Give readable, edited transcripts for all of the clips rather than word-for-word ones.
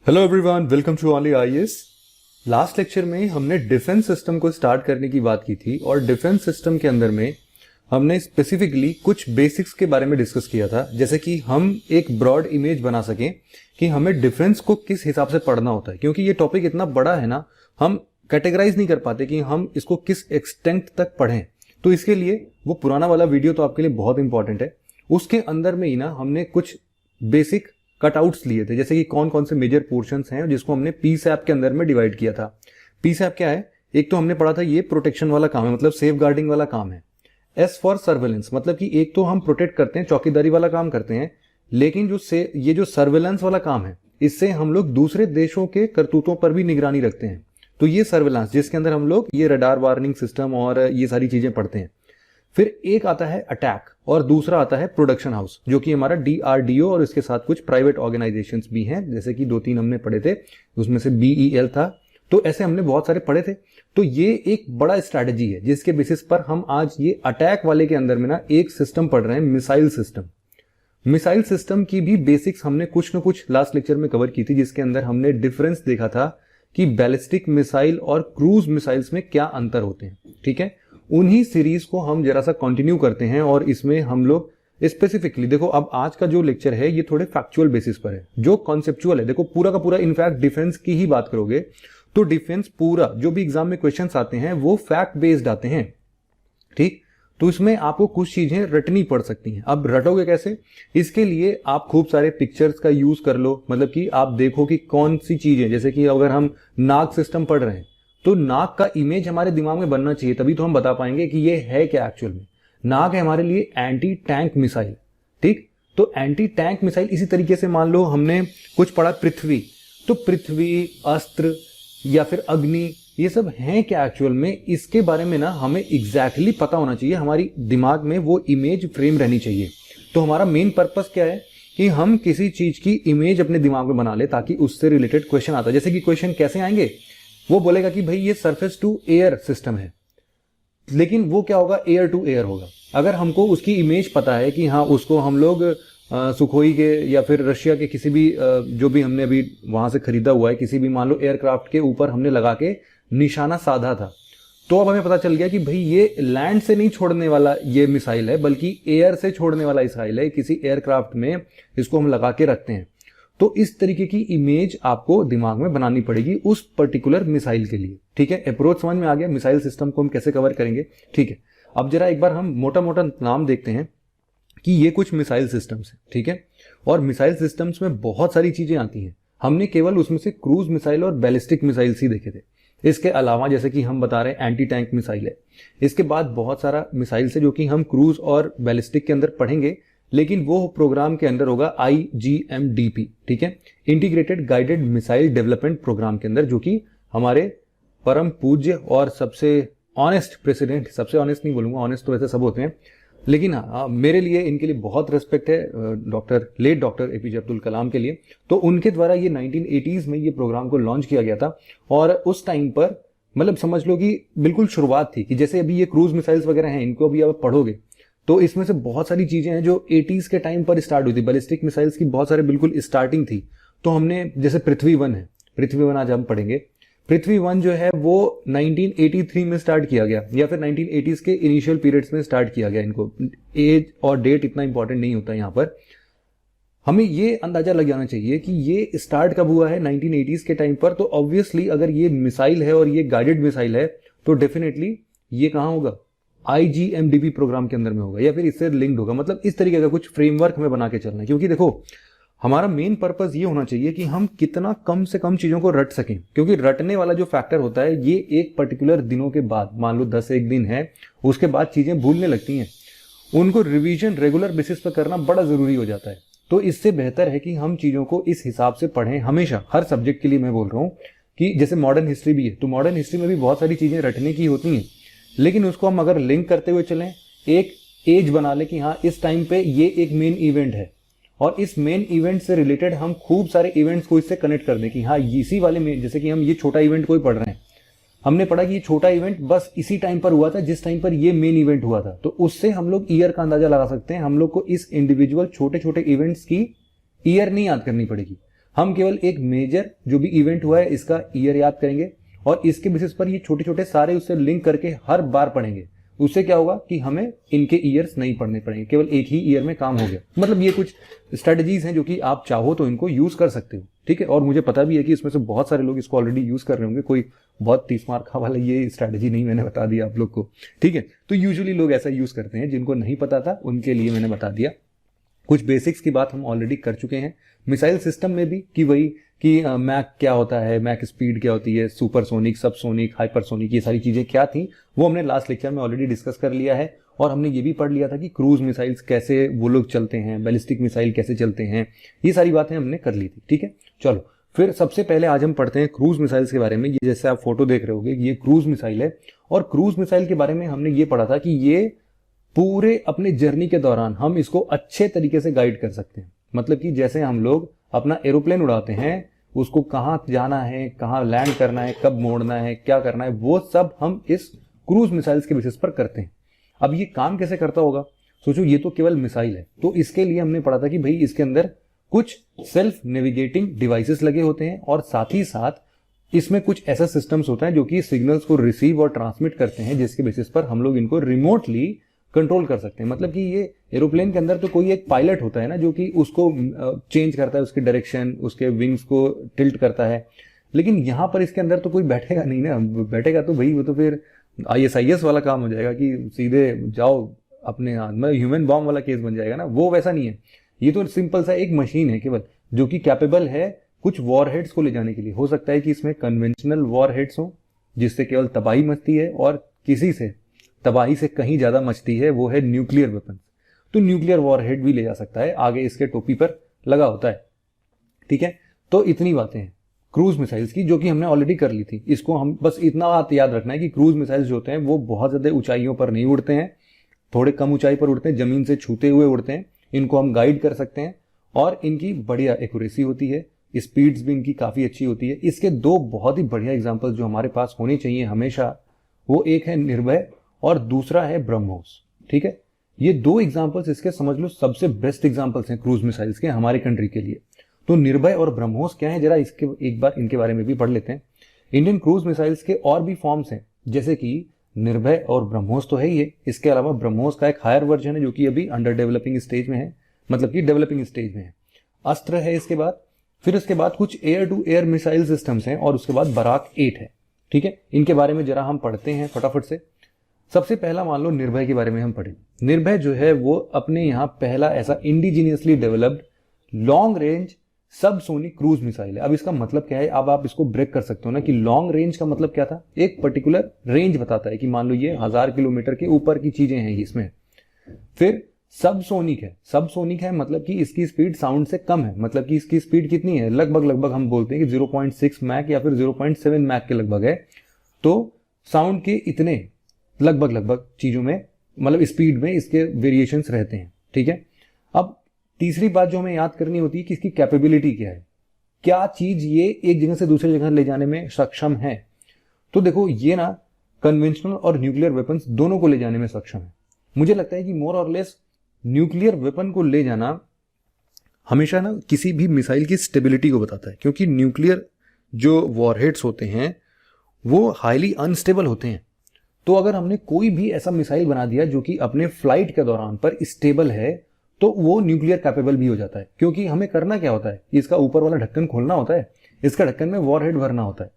Hello everyone, welcome to only IAS. Last lecture में हमने defence system को start करने की बात की थी और डिफेंस सिस्टम के अंदर में हमने स्पेसिफिकली कुछ बेसिक्स के बारे में डिस्कस किया था, जैसे कि हम एक ब्रॉड इमेज बना सकें कि हमें डिफेंस को किस हिसाब से पढ़ना होता है। क्योंकि ये टॉपिक इतना बड़ा है ना, हम कैटेगराइज नहीं कर पाते कि हम इसको किस एक्सटेंट तक पढ़ें। तो इसके लिए वो पुराना वाला वीडियो तो आपके लिए बहुत इंपॉर्टेंट है। उसके अंदर में ही ना हमने कुछ बेसिक कटआउट्स लिए थे, जैसे कि कौन कौन से मेजर पोर्शंस हैं जिसको हमने पीसैप के अंदर में डिवाइड किया था। पीसैप क्या है? एक तो हमने पढ़ा था ये प्रोटेक्शन वाला काम है, मतलब सेफ गार्डिंग वाला काम है। एस फॉर सर्वेलेंस, मतलब कि एक तो हम प्रोटेक्ट करते हैं, चौकीदारी वाला काम करते हैं, लेकिन ये जो सर्वेलेंस वाला काम है, इससे हम लोग दूसरे देशों के करतूतों पर भी निगरानी रखते हैं। तो ये सर्वेलेंस, जिसके अंदर हम लोग ये रडार वार्निंग सिस्टम और ये सारी चीजें पढ़ते हैं। फिर एक आता है अटैक और दूसरा आता है प्रोडक्शन हाउस, जो कि हमारा डीआरडीओ और इसके साथ कुछ प्राइवेट ऑर्गेनाइजेशंस भी हैं, जैसे कि 2-3 हमने पढ़े थे, उसमें से बीईएल था। तो ऐसे हमने बहुत सारे पढ़े थे। तो ये एक बड़ा स्ट्रैटेजी है जिसके बेसिस पर हम आज ये अटैक वाले के अंदर में ना एक सिस्टम पढ़ रहे हैं, मिसाइल सिस्टम। मिसाइल सिस्टम की भी बेसिक्स हमने कुछ न कुछ लास्ट लेक्चर में कवर की थी, जिसके अंदर हमने डिफरेंस देखा था कि बैलिस्टिक मिसाइल और क्रूज मिसाइल्स में क्या अंतर होते हैं। ठीक है, उन्हीं सीरीज को हम जरा सा कंटिन्यू करते हैं और इसमें हम लोग स्पेसिफिकली देखो, अब आज का जो लेक्चर है ये थोड़े फैक्चुअल बेसिस पर है। जो कॉन्सेप्चुअल है, देखो पूरा का पूरा इनफैक्ट डिफेंस की ही बात करोगे तो डिफेंस पूरा जो भी एग्जाम में क्वेश्चंस आते हैं वो फैक्ट बेस्ड आते हैं। ठीक, तो इसमें आपको कुछ चीजें रटनी पड़ सकती हैं। अब रटोगे कैसे? इसके लिए आप खूब सारे पिक्चर्स का यूज कर लो, मतलब कि आप देखो कि कौन सी चीजें, जैसे कि अगर हम नाग सिस्टम पढ़ रहे हैं तो नाग का इमेज हमारे दिमाग में बनना चाहिए, तभी तो हम बता पाएंगे कि ये है क्या एक्चुअल में। नाग है हमारे लिए एंटी टैंक मिसाइल। ठीक, तो एंटी टैंक मिसाइल इसी तरीके से मान लो हमने कुछ पढ़ा पृथ्वी, तो पृथ्वी, अस्त्र या फिर अग्नि, ये सब हैं क्या एक्चुअल में, इसके बारे में ना हमें एग्जैक्टली पता होना चाहिए, हमारी दिमाग में वो इमेज फ्रेम रहनी चाहिए। तो हमारा मेन पर्पस क्या है कि हम किसी चीज की इमेज अपने दिमाग में बना ले ताकि उससे रिलेटेड क्वेश्चन आता है। जैसे कि क्वेश्चन कैसे आएंगे, वो बोलेगा कि भाई ये सरफेस टू एयर सिस्टम है, लेकिन वो क्या होगा, एयर टू एयर होगा। अगर हमको उसकी इमेज पता है कि हाँ उसको हम लोग सुखोई के या फिर रशिया के किसी भी जो भी हमने अभी वहां से खरीदा हुआ है, किसी भी मान लो एयरक्राफ्ट के ऊपर हमने लगा के निशाना साधा था, तो अब हमें पता चल गया कि भाई ये लैंड से नहीं छोड़ने वाला ये मिसाइल है, बल्कि एयर से छोड़ने वाला मिसाइल है, किसी एयरक्राफ्ट में इसको हम लगा के रखते हैं। तो इस तरीके की इमेज आपको दिमाग में बनानी पड़ेगी उस पर्टिकुलर मिसाइल के लिए। ठीक है, अप्रोच समझ में आ गया, मिसाइल सिस्टम को हम कैसे कवर करेंगे। ठीक है, अब जरा एक बार हम मोटा मोटा नाम देखते हैं कि ये कुछ मिसाइल सिस्टम्स हैं। ठीक है, और मिसाइल सिस्टम्स में बहुत सारी चीजें आती हैं। हमने केवल उसमें से क्रूज मिसाइल और बैलिस्टिक मिसाइल्स ही देखे थे। इसके अलावा जैसे कि हम बता रहे हैं एंटी टैंक मिसाइल है, इसके बाद बहुत सारा मिसाइल्स है जो कि हम क्रूज और बैलिस्टिक के अंदर पढ़ेंगे, लेकिन वो प्रोग्राम के अंदर होगा IGMDP। ठीक है, integrated guided missile development programme के अंदर, जो कि हमारे परम पूज्य और सबसे ऑनेस्ट प्रेसिडेंट, सबसे ऑनेस्ट नहीं बोलूंगा, ऑनेस्ट तो वैसे सब होते हैं, लेकिन हाँ मेरे लिए इनके लिए बहुत रेस्पेक्ट है, late doctor APJ Abdul Kalam के लिए। तो उनके द्वारा ये 1980s में ये प्रोग्राम को लॉन्च किया गया था और उस टाइम पर मतलब समझ लो कि बिल्कुल शुरुआत थी कि जैसे अभी ये क्रूज मिसाइल्स वगैरह हैं, इनको अभी आप पढ़ोगे तो इसमें से बहुत सारी चीजें हैं जो 80s के टाइम पर स्टार्ट हुई थी। बैलिस्टिक मिसाइल्स की बहुत सारे बिल्कुल स्टार्टिंग थी। तो हमने जैसे पृथ्वी 1 है, पृथ्वी 1 आज हम पढ़ेंगे। पृथ्वी 1 जो है वो 1983 में स्टार्ट किया गया या फिर 1980s के इनिशियल पीरियड्स में स्टार्ट किया गया। इनको एज और डेट इतना इंपॉर्टेंट नहीं होता यहाँ पर, हमें ये अंदाजा लग जाना चाहिए कि ये स्टार्ट कब हुआ है, 1980s के टाइम पर। तो ऑब्वियसली अगर ये मिसाइल है और ये गाइडेड मिसाइल है तो डेफिनेटली ये कहाँ होगा, IGMDP प्रोग्राम के अंदर में होगा या फिर इससे लिंक्ड होगा। मतलब इस तरीके का कुछ फ्रेमवर्क हमें बना के चलना है, क्योंकि देखो हमारा मेन पर्पस ये होना चाहिए कि हम कितना कम से कम चीजों को रट सकें, क्योंकि रटने वाला जो फैक्टर होता है ये एक पर्टिकुलर दिनों के बाद, मान लो 10-1 दिन है, उसके बाद चीजें भूलने लगती हैं। उनको रिवीजन रेगुलर बेसिस पर करना बड़ा जरूरी हो जाता है। तो इससे बेहतर है कि हम चीजों को इस हिसाब से पढ़ें हमेशा, हर सब्जेक्ट के लिए मैं बोल रहा हूं कि जैसे मॉडर्न हिस्ट्री भी है, तो मॉडर्न हिस्ट्री में भी बहुत सारी चीजें रटने की होती हैं, लेकिन उसको हम अगर लिंक करते हुए चलें, एक एज बना ले कि हाँ इस टाइम पे ये एक मेन इवेंट है और इस मेन इवेंट से रिलेटेड हम खूब सारे इवेंट्स को इससे कनेक्ट कर दें कि हाँ इसी वाले में, जैसे कि हम ये छोटा इवेंट कोई पढ़ रहे हैं, हमने पढ़ा कि ये छोटा इवेंट बस इसी टाइम पर हुआ था जिस टाइम पर ये मेन इवेंट हुआ था, तो उससे हम लोग ईयर का अंदाजा लगा सकते हैं। हम लोग को इस इंडिविजुअल छोटे छोटे इवेंट्स की ईयर नहीं याद करनी पड़ेगी, हम केवल एक मेजर जो भी इवेंट हुआ है इसका ईयर याद करेंगे और इसके बेसिस पर ये छोटे छोटे सारे उससे लिंक करके हर बार पढ़ेंगे। उससे क्या होगा कि हमें इनके ईयर्स नहीं पढ़ने पड़ेंगे, केवल एक ही ईयर में काम हो गया। मतलब ये कुछ स्ट्रेटजीज हैं जो कि आप चाहो तो इनको यूज कर सकते हो, ठीक है। और मुझे पता भी है कि इसमें से बहुत सारे लोग इसको ऑलरेडी यूज कर रहे होंगे, कोई बहुत 30 मार्क वाला ये स्ट्रेटजी नहीं, मैंने बता दिया आप लोग को, ठीक है। तो यूजुअली लोग ऐसा यूज करते हैं, जिनको नहीं पता था उनके लिए मैंने बता दिया। कुछ बेसिक्स की बात हम ऑलरेडी कर चुके हैं मिसाइल सिस्टम में भी, कि वही कि मैक क्या होता है, मैक स्पीड क्या होती है, सुपरसोनिक, सबसोनिक, हाइपरसोनिक, ये सारी चीजें क्या थी वो हमने लास्ट लेक्चर में ऑलरेडी डिस्कस कर लिया है। और हमने ये भी पढ़ लिया था कि क्रूज मिसाइल्स कैसे वो लोग चलते हैं, बैलिस्टिक मिसाइल कैसे चलते हैं, ये सारी बातें हमने कर ली थी, ठीक है। चलो फिर सबसे पहले आज हम पढ़ते हैं क्रूज मिसाइल्स के बारे में। ये जैसे आप फोटो देख रहे होगे ये क्रूज मिसाइल है, और क्रूज मिसाइल के बारे में हमने ये पढ़ा था कि ये पूरे अपने जर्नी के दौरान हम इसको अच्छे तरीके से गाइड कर सकते हैं। मतलब कि जैसे हम लोग अपना एरोप्लेन उड़ाते हैं, उसको कहाँ जाना है, कहाँ लैंड करना है, कब मोड़ना है, क्या करना है, वो सब हम इस क्रूज मिसाइल्स के बेसिस पर करते हैं। अब ये काम कैसे करता होगा, सोचो ये तो केवल मिसाइल है, तो इसके लिए हमने पढ़ा था कि भाई इसके अंदर कुछ सेल्फ नेविगेटिंग डिवाइसेस लगे होते हैं, और साथ ही साथ इसमें कुछ ऐसा सिस्टम्स होता है जो कि सिग्नल्स को रिसीव और ट्रांसमिट करते हैं, जिसके बेसिस पर हम लोग इनको रिमोटली कंट्रोल कर सकते हैं। मतलब कि ये एरोप्लेन के अंदर तो कोई एक पायलट होता है ना, जो कि उसको चेंज करता है, उसकी डायरेक्शन, उसके विंग्स को टिल्ट करता है, लेकिन यहां पर इसके अंदर तो कोई बैठेगा नहीं ना। बैठेगा तो भाई वो तो फिर ISIS वाला काम हो जाएगा कि सीधे जाओ अपने हाथ में, ह्यूमन बॉम्ब वाला केस बन जाएगा ना, वो वैसा नहीं है। ये तो सिंपल सा एक मशीन है केवल, जो कि कैपेबल है कुछ वॉरहेड्स को ले जाने के लिए। हो सकता है कि इसमें कन्वेंशनल वॉरहेड्स हो जिससे केवल तबाही मचती है, और किसी से तबाही से कहीं ज्यादा मचती है, वो है न्यूक्लियर वेपन। तो न्यूक्लियर वॉरहेड भी ले जा सकता है, आगे इसके टोपी पर लगा होता है, ठीक है। तो इतनी बातें हैं क्रूज मिसाइल्स की, जो कि हमने ऑलरेडी कर ली थी। इसको हम बस इतना बात याद रखना है कि क्रूज मिसाइल्स जो होते हैं वो बहुत ज्यादा ऊंचाइयों पर नहीं उड़ते हैं, थोड़े कम ऊंचाई पर उड़ते हैं, जमीन से छूते हुए उड़ते हैं। इनको हम गाइड कर सकते हैं, और इनकी बढ़िया एक्यूरेसी होती है, स्पीड्स भी इनकी काफी अच्छी होती है। इसके दो बहुत ही बढ़िया एग्जाम्पल जो हमारे पास होने चाहिए हमेशा, वो एक है निर्भय और दूसरा है ब्रह्मोस, ठीक है। ये दो एग्जांपल्स इसके समझ लो सबसे बेस्ट एग्जांपल्स हैं क्रूज मिसाइल्स के हमारे कंट्री के लिए। तो निर्भय और ब्रह्मोस क्या है, जरा इसके एक बार इनके बारे में भी पढ़ लेते हैं। इंडियन क्रूज मिसाइल्स के और भी फॉर्म्स हैं, जैसे कि निर्भय और ब्रह्मोस तो है ही है, इसके अलावा ब्रह्मोस का एक हायर वर्जन है जो कि अभी अंडर डेवलपिंग स्टेज में है, मतलब कि डेवलपिंग स्टेज में है। अस्त्र है इसके बाद, फिर उसके बाद कुछ air to air missile systems हैं, और उसके बाद बराक 8 है, ठीक है। इनके बारे में जरा हम पढ़ते हैं फटाफट से। सबसे पहला मान लो निर्भय के बारे में हम पढ़े। निर्भय जो है वो अपने यहां पहला ऐसा indigenously developed long range subsonic cruise missile है। अब इसका मतलब क्या है, अब आप इसको ब्रेक कर सकते हो ना, कि लॉन्ग रेंज का मतलब क्या था, एक पर्टिकुलर रेंज बताता है कि मान लो ये 1000 किलोमीटर के ऊपर की चीजें हैं इसमें। फिर सबसोनिक है, सबसोनिक है मतलब कि इसकी स्पीड साउंड से कम है, मतलब कि इसकी स्पीड कितनी है, लगभग हम बोलते हैं कि 0.6 मैक या फिर 0.7 मैक के लगभग है। तो साउंड के इतने लगभग चीजों में, मतलब स्पीड में इसके वेरिएशंस रहते हैं, ठीक है। अब तीसरी बात जो हमें याद करनी होती है कि इसकी कैपेबिलिटी क्या है, क्या चीज ये एक जगह से दूसरी जगह ले जाने में सक्षम है। तो देखो ये ना कन्वेंशनल और न्यूक्लियर वेपन्स दोनों को ले जाने में सक्षम है। मुझे लगता है कि मोर और लेस न्यूक्लियर वेपन को ले जाना हमेशा ना किसी भी मिसाइल की स्टेबिलिटी को बताता है, क्योंकि न्यूक्लियर जो वॉरहेड्स होते हैं वो हाईली अनस्टेबल होते हैं। तो अगर हमने कोई भी ऐसा मिसाइल बना दिया जो कि अपने फ्लाइट के दौरान पर स्टेबल है, तो वो न्यूक्लियर कैपेबल भी हो जाता है। क्योंकि हमें करना क्या होता है, इसका ऊपर वाला ढक्कन खोलना होता है, इसका ढक्कन में वॉरहेड भरना होता है।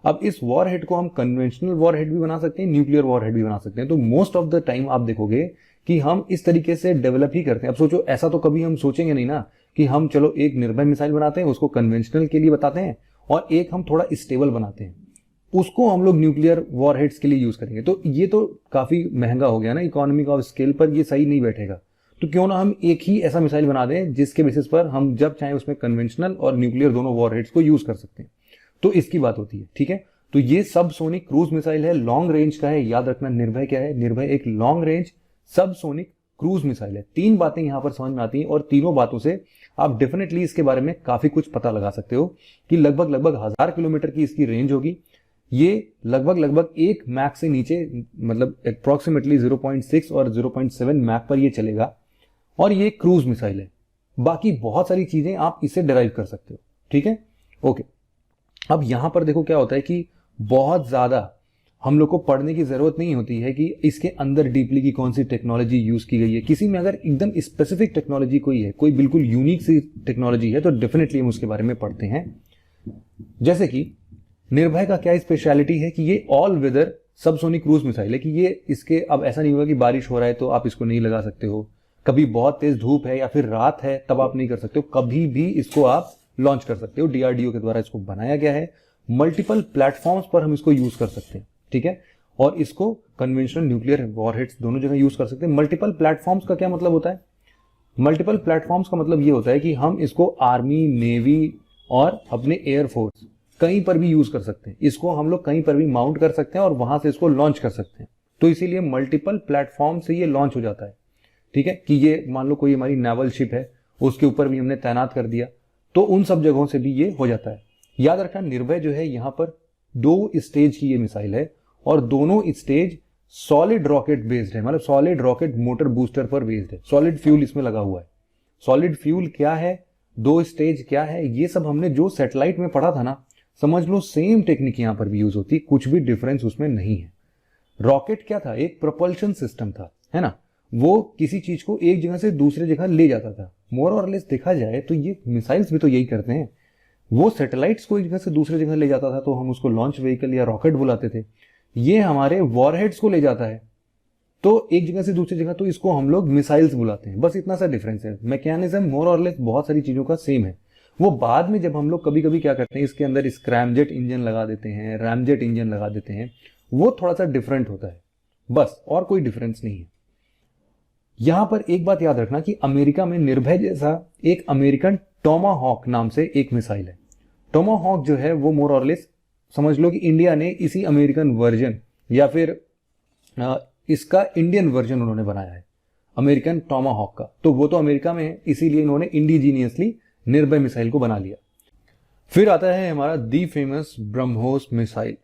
अब इस वॉरहेड को हम कन्वेंशनल वॉरहेड भी बना सकते हैं, न्यूक्लियर वॉरहेड भी बना सकते हैं। तो मोस्ट ऑफ द टाइम आप देखोगे कि हम इस तरीके से डेवलप ही करते हैं। अब सोचो, ऐसा तो कभी हम सोचेंगे नहीं ना कि हम चलो एक निर्भय मिसाइल बनाते हैं, उसको कन्वेंशनल के लिए बताते हैं, और एक हम थोड़ा स्टेबल बनाते हैं, उसको हम लोग न्यूक्लियर वॉरहेड्स के लिए यूज करेंगे। तो ये तो काफी महंगा हो गया ना, इकोनॉमिक ऑफ स्केल पर ये सही नहीं बैठेगा। तो क्यों ना हम एक ही ऐसा मिसाइल बना दें जिसके बेसिस पर हम जब चाहे उसमें कन्वेंशनल और न्यूक्लियर दोनों वॉरहेड्स को यूज कर सकते हैं। तो इसकी बात होती है, ठीक है। तो ये सबसोनिक क्रूज मिसाइल है, लॉन्ग रेंज का है। याद रखना निर्भय क्या है, निर्भय एक long range subsonic cruise missile है। तीन बातें यहां पर समझ में आती हैं, और तीनों बातों से आप डेफिनेटली इसके बारे में काफी कुछ पता लगा सकते हो कि लगभग 1000 किलोमीटर की इसकी रेंज होगी। ये लगभग 1 मैक से नीचे, मतलब अप्रोक्सीमेटली 0.6 और 0.7 मैक पर ये चलेगा, और ये क्रूज मिसाइल है। बाकी बहुत सारी चीजें आप इसे डिराइव कर सकते हो, ठीक है, ओके। अब यहां पर देखो क्या होता है कि बहुत ज्यादा हम लोग को पढ़ने की जरूरत नहीं होती है कि इसके अंदर डीपली की कौन सी टेक्नोलॉजी यूज की गई है। किसी में अगर एकदम स्पेसिफिक टेक्नोलॉजी कोई है, कोई बिल्कुल यूनिक सी टेक्नोलॉजी है, तो डेफिनेटली हम उसके बारे में पढ़ते हैं। जैसे कि निर्भय का क्या स्पेशलिटी है कि ये all weather subsonic cruise missile है, कि ये इसके अब ऐसा नहीं होगा कि बारिश हो रहा है तो आप इसको नहीं लगा सकते हो, कभी बहुत तेज धूप है या फिर रात है तब आप नहीं कर सकते हो, कभी भी इसको आप लॉन्च कर सकते हो। डीआरडीओ के द्वारा इसको बनाया गया है, मल्टीपल प्लेटफॉर्म्स पर हम इसको यूज कर सकते हैं, ठीक है। और इसको कन्वेंशनल न्यूक्लियर वॉरहेड्स दोनों जगह यूज कर सकते हैं। मल्टीपल प्लेटफॉर्म्स का क्या मतलब होता है? मल्टीपल प्लेटफॉर्म्स का मतलब ये होता है कि हम इसको आर्मी, नेवी और अपने एयरफोर्स कहीं पर भी यूज कर सकते हैं। इसको हम लोग कहीं पर भी माउंट कर सकते हैं और वहां से इसको लॉन्च कर सकते हैं। तो इसीलिए मल्टीपल प्लेटफॉर्म से ये लॉन्च हो जाता है, ठीक है। कि ये मान लो कोई हमारी नेवल शिप है, उसके ऊपर भी हमने तैनात कर दिया, तो उन सब जगहों से भी ये हो जाता है। याद रखना, निर्भय जो है यहाँ पर 2 स्टेज की ये मिसाइल है और दोनों स्टेज सॉलिड रॉकेट बेस्ड है, मतलब सॉलिड रॉकेट मोटर बूस्टर पर बेस्ड है। सॉलिड फ्यूल इसमें लगा हुआ है। सॉलिड फ्यूल क्या है, 2 स्टेज क्या है, ये सब हमने जो सैटेलाइट में पढ़ा था ना, समझ लो सेम टेक्निक यहां पर भी यूज होती, कुछ भी डिफरेंस उसमें नहीं है। रॉकेट क्या था? एक प्रोपल्शन सिस्टम था, है ना। वो किसी चीज को एक जगह से दूसरे जगह ले जाता था। मोर और लेस देखा जाए तो ये मिसाइल्स भी तो यही करते हैं। वो सैटेलाइट्स को एक जगह से दूसरे जगह ले जाता था तो हम उसको लॉन्च व्हीकल या रॉकेट बुलाते थे। ये हमारे वॉरहेड्स को ले जाता है तो एक जगह से दूसरी जगह, तो इसको हम लोग मिसाइल्स बुलाते हैं। बस इतना सा डिफरेंस है। मैकेनिज्म मोर और लेस बहुत सारी चीजों का सेम है। वो बाद में जब हम लोग कभी कभी क्या करते हैं, इसके अंदर स्क्रैमजेट इंजन लगा देते हैं, रैमजेट इंजन लगा देते हैं, वो थोड़ा सा डिफरेंट होता है, बस, और कोई डिफरेंस नहीं है। यहां पर एक बात याद रखना कि अमेरिका में निर्भय जैसा एक अमेरिकन टोमाहॉक नाम से एक मिसाइल है। टोमाहॉक जो है वो मोर और लेस समझ लो कि इंडिया ने इसी अमेरिकन वर्जन या फिर इसका इंडियन वर्जन उन्होंने बनाया है, अमेरिकन टोमाहॉक का। तो वो तो अमेरिका में है, इसीलिए इन्होंने इंडिजीनियसली निर्भय मिसाइल को बना लिया। फिर आता है हमारा the famous BrahMos missile.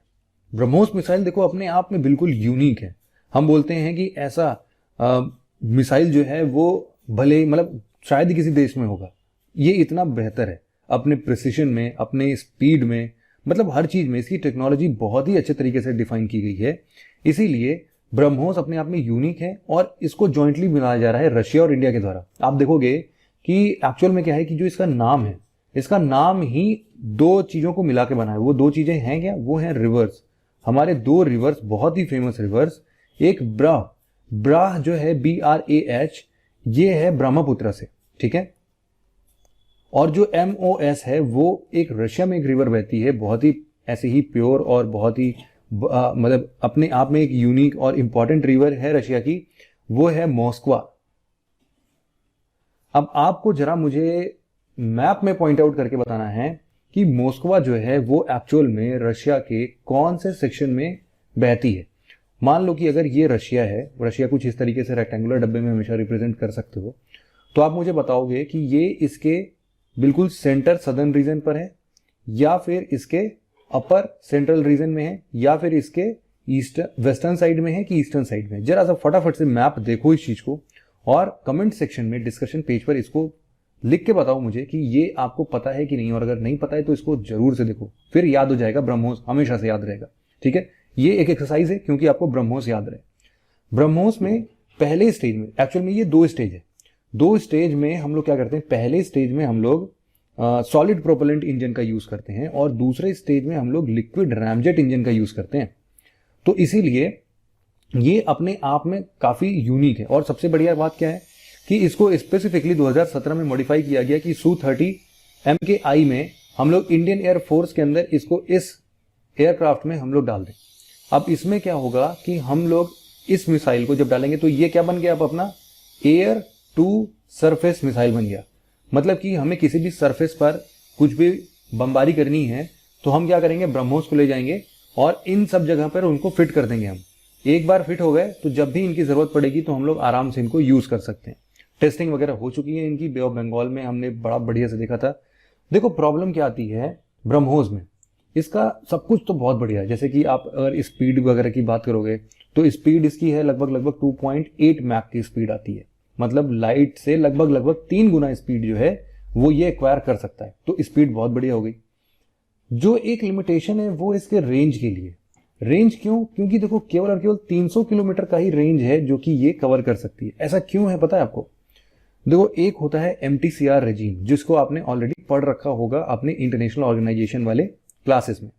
BrahMos missile देखो अपने आप में बिल्कुल यूनिक है। हम बोलते हैं कि ऐसा मिसाइल जो है वो भले मतलब शायद ही किसी देश में होगा। ये इतना बेहतर है अपने प्रिसिशन में, अपने स्पीड में, मतलब हर चीज में इसकी टेक्नोलॉजी बहुत ही अच्छे तरीके से डिफाइन की गई है। इसीलिए ब्रह्मोस अपने आप में यूनिक है और इसको जॉइंटली बनाया जा रहा है रशिया और इंडिया के द्वारा। आप देखोगे कि एक्चुअल में क्या है कि जो इसका नाम है, इसका नाम ही 2 चीजों को मिला के बना है। वो 2 चीजें हैं क्या? वो हैं रिवर्स। हमारे 2 रिवर्स, बहुत ही फेमस रिवर्स। एक ब्राह जो है BRAH, ये है ब्रह्मपुत्र से, ठीक है। और जो MOS है वो एक रशिया में एक रिवर बहती है, बहुत ही ऐसे ही प्योर और बहुत ही मतलब अपने आप में एक यूनिक और इंपॉर्टेंट रिवर है रशिया की, वो है मोस्कवा। अब आपको जरा मुझे मैप में पॉइंट आउट करके बताना है कि मोस्कवा जो है वो एक्चुअल में रशिया के कौन से सेक्शन में बहती है। मान लो कि अगर ये रशिया है, रशिया कुछ इस तरीके से रेक्टेंगुलर डब्बे में हमेशा रिप्रेजेंट कर सकते हो, तो आप मुझे बताओगे कि ये इसके बिल्कुल सेंटर सदर्न रीजन पर है, या फिर इसके अपर सेंट्रल रीजन में है, या फिर इसके वेस्टर्न साइड में है कि ईस्टर्न साइड में। जरा सा फटाफट से मैप देखो इस चीज को और कमेंट सेक्शन में, डिस्कशन पेज पर इसको लिख के बताओ मुझे कि ये आपको पता है कि नहीं। और अगर नहीं पता है तो इसको जरूर से देखो, फिर याद हो जाएगा। ब्रह्मोस हमेशा से याद रहेगा, ठीक है। ये एक एक्सरसाइज है क्योंकि आपको ब्रह्मोस याद रहे। ब्रह्मोस में पहले स्टेज में, एक्चुअल में ये 2 स्टेज है। 2 स्टेज में हम लोग क्या करते हैं, पहले स्टेज में हम लोग सॉलिड प्रोपेलेंट इंजन का यूज करते हैं और दूसरे स्टेज में हम लोग लिक्विड रैमजेट इंजन का यूज करते हैं। तो इसीलिए ये अपने आप में काफी यूनिक है। और सबसे बढ़िया बात क्या है कि इसको स्पेसिफिकली 2017 में मॉडिफाई किया गया कि Su-30 MKI में हम लोग इंडियन एयर फोर्स के अंदर इसको इस एयरक्राफ्ट में हम लोग डाल दें। अब इसमें क्या होगा कि हम लोग इस मिसाइल को जब डालेंगे तो ये क्या बन गया, अब अपना एयर टू सरफेस मिसाइल बन गया। मतलब कि हमें किसी भी सरफेस पर कुछ भी बमबारी करनी है तो हम क्या करेंगे, ब्रह्मोस को ले जाएंगे और इन सब जगह पर उनको फिट कर देंगे। हम एक बार फिट हो गए तो जब भी इनकी जरूरत पड़ेगी तो हम लोग आराम से इनको यूज कर सकते हैं। टेस्टिंग वगैरह हो चुकी है इनकी, बे ऑफ बंगाल में हमने बड़ा बढ़िया से देखा था। देखो प्रॉब्लम क्या आती है ब्रह्मोस में, इसका सब कुछ तो बहुत बढ़िया है। जैसे कि आप अगर स्पीड वगैरह की बात करोगे तो स्पीड इसकी है लगभग 2.8 मैक की स्पीड आती है। मतलब लाइट से लगभग 3 गुना स्पीड जो है वो ये एक्वायर कर सकता है, तो स्पीड बहुत बढ़िया हो गई। जो एक लिमिटेशन है वो इसके रेंज के लिए। रेंज क्यों? क्योंकि देखो केवल और केवल 300 किलोमीटर का ही रेंज है जो कि ये कवर कर सकती है। ऐसा क्यों है पता है आपको? देखो, एक होता है MTCR रेजीम, जिसको आपने ऑलरेडी पढ़ रखा होगा अपने इंटरनेशनल ऑर्गेनाइजेशन वाले क्लासेस में।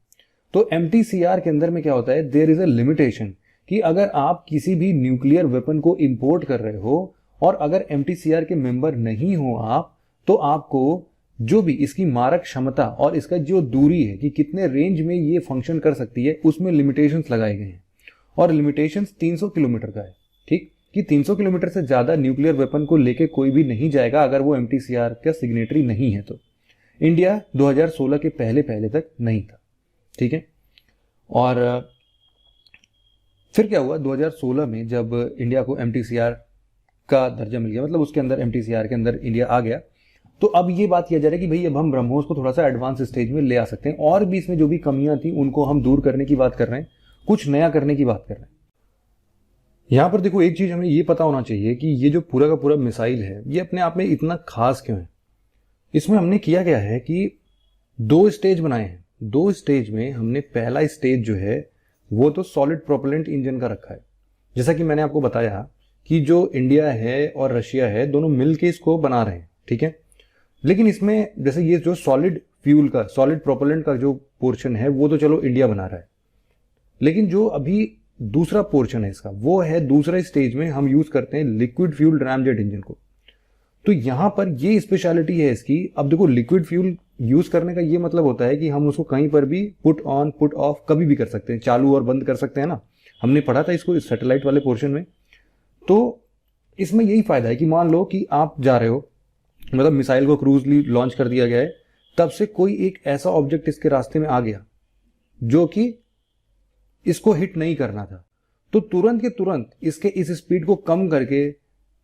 तो MTCR के अंदर में क्या होता है, देयर इज अ लिमिटेशन कि अगर आप किसी भी न्यूक्लियर वेपन को इंपोर्ट कर रहे हो और अगर MTCR के मेंबर नहीं हो आप, तो आपको जो भी इसकी मारक क्षमता और इसका जो दूरी है कि कितने रेंज में ये फंक्शन कर सकती है, उसमें लिमिटेशंस लगाए गए हैं। और लिमिटेशंस 300 किलोमीटर का है, ठीक, कि 300 किलोमीटर से ज्यादा न्यूक्लियर वेपन को लेके कोई भी नहीं जाएगा अगर वो MTCR का सिग्नेटरी नहीं है। तो इंडिया 2016 के पहले तक नहीं था, ठीक है। और फिर क्या हुआ, 2016 में जब इंडिया को MTCR का दर्जा मिल गया, मतलब उसके अंदर MTCR के अंदर इंडिया आ गया, तो अब ये बात किया जा रहा है कि भाई अब हम ब्रह्मोस को थोड़ा सा एडवांस स्टेज में ले आ सकते हैं और भी इसमें जो भी कमियां थी उनको हम दूर करने की बात कर रहे हैं, कुछ नया करने की बात कर रहे हैं। यहां पर देखो, एक चीज हमें ये पता होना चाहिए कि ये जो पूरा का पूरा मिसाइल है ये अपने आप में इतना खास क्यों है। इसमें हमने किया गया है कि 2 स्टेज बनाए हैं। 2 स्टेज में हमने पहला स्टेज जो है वो तो सॉलिड प्रोपेलेंट इंजन का रखा है। जैसा कि मैंने आपको बताया कि जो इंडिया है और रशिया है दोनों मिलकर इसको बना रहे हैं, ठीक है। लेकिन इसमें जैसे ये जो सॉलिड फ्यूल का, सॉलिड प्रोपेलेंट का जो पोर्शन है वो तो चलो इंडिया बना रहा है, लेकिन जो अभी दूसरा पोर्शन है इसका, वो है दूसरे स्टेज में हम यूज करते हैं लिक्विड फ्यूल रैमजेट इंजन को। तो यहां पर ये स्पेशलिटी है इसकी। अब देखो, लिक्विड फ्यूल यूज करने का ये मतलब होता है कि हम उसको कहीं पर भी पुट ऑन पुट ऑफ कभी भी कर सकते हैं, चालू और बंद कर सकते हैं ना। हमने पढ़ा था इसको इस सैटेलाइट वाले पोर्शन में। तो इसमें यही फायदा है कि मान लो कि आप जा रहे हो, मतलब मिसाइल को क्रूजली लॉन्च कर दिया गया है, तब से कोई एक ऐसा ऑब्जेक्ट इसके रास्ते में आ गया जो कि इसको हिट नहीं करना था, तो तुरंत के तुरंत इसके इस स्पीड को कम करके,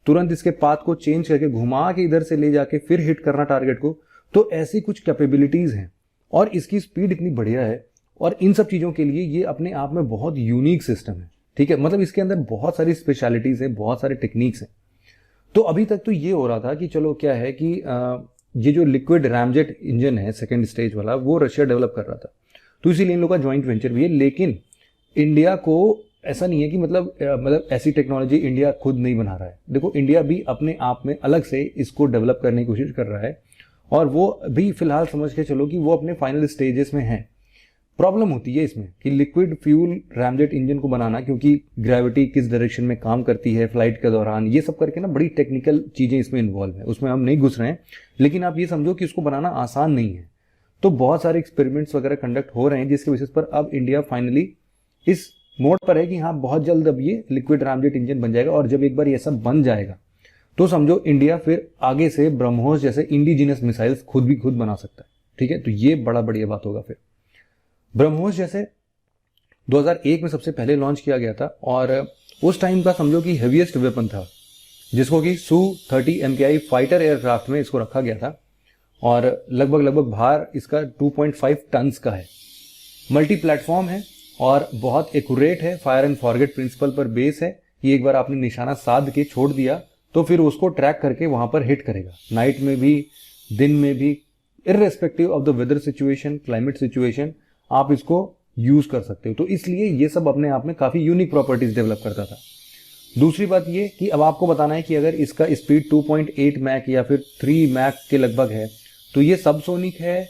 तुरंत इसके पाथ को चेंज करके घुमा के इधर से ले जाके फिर हिट करना टारगेट को। तो ऐसी कुछ कैपेबिलिटीज हैं और इसकी स्पीड इतनी बढ़िया है, और इन सब चीजों के लिए ये अपने आप में बहुत यूनिक सिस्टम है, ठीक है। मतलब इसके अंदर बहुत सारी स्पेशलिटीज है, बहुत सारे टेक्निक्स हैं। तो अभी तक तो ये हो रहा था कि चलो क्या है कि ये जो लिक्विड रैमजेट इंजन है सेकेंड स्टेज वाला, वो रशिया डेवलप कर रहा था, तो इसीलिए इन लोगों का ज्वाइंट वेंचर भी है। लेकिन इंडिया को ऐसा नहीं है कि मतलब ऐसी टेक्नोलॉजी इंडिया खुद नहीं बना रहा है। देखो, इंडिया भी अपने आप में अलग से इसको डेवलप करने की कोशिश कर रहा है, और वो भी फिलहाल समझ के चलो कि वो अपने फाइनल स्टेजेस में है। प्रॉब्लम होती है इसमें कि लिक्विड फ्यूल रैमजेट इंजन को बनाना, क्योंकि ग्रेविटी किस डायरेक्शन में काम करती है फ्लाइट के दौरान, ये सब करके ना बड़ी टेक्निकल चीजें इसमें इन्वॉल्व है, उसमें हम नहीं घुस रहे हैं। लेकिन आप ये समझो कि इसको बनाना आसान नहीं है। तो बहुत सारे एक्सपेरिमेंट्स वगैरह कंडक्ट हो रहे हैं, जिसके बेसिस पर अब इंडिया फाइनली इस मोड पर है कि हाँ, बहुत जल्द अब ये लिक्विड रैमजेट इंजन बन जाएगा। और जब एक बार ये सब बन जाएगा तो समझो इंडिया फिर आगे से ब्रह्मोस जैसे इंडिजिनस मिसाइल्स खुद बना सकता है, ठीक है। तो ये बड़ा बढ़िया बात होगा। फिर ब्रह्मोस जैसे 2001 में सबसे पहले लॉन्च किया गया था, और उस टाइम का समझो कि हेवीएस्ट वेपन था, जिसको कि Su-30 MKI फाइटर एयरक्राफ्ट में इसको रखा गया था, और लगभग भार इसका 2.5 टन्स का है। मल्टी प्लेटफॉर्म है और बहुत एक्यूरेट है, फायर एंड फॉरगेट प्रिंसिपल पर बेस है कि एक बार आपने निशाना साध के छोड़ दिया तो फिर उसको ट्रैक करके वहां पर हिट करेगा, नाइट में भी दिन में भी, irrespective of the weather situation, climate situation, आप इसको यूज कर सकते हो। तो इसलिए ये सब अपने आप में काफी यूनिक प्रॉपर्टीज डेवलप करता था। दूसरी बात ये कि अब आपको बताना है कि अगर इसका स्पीड 2.8 मैक या फिर 3 मैक के लगभग है, तो ये सबसोनिक है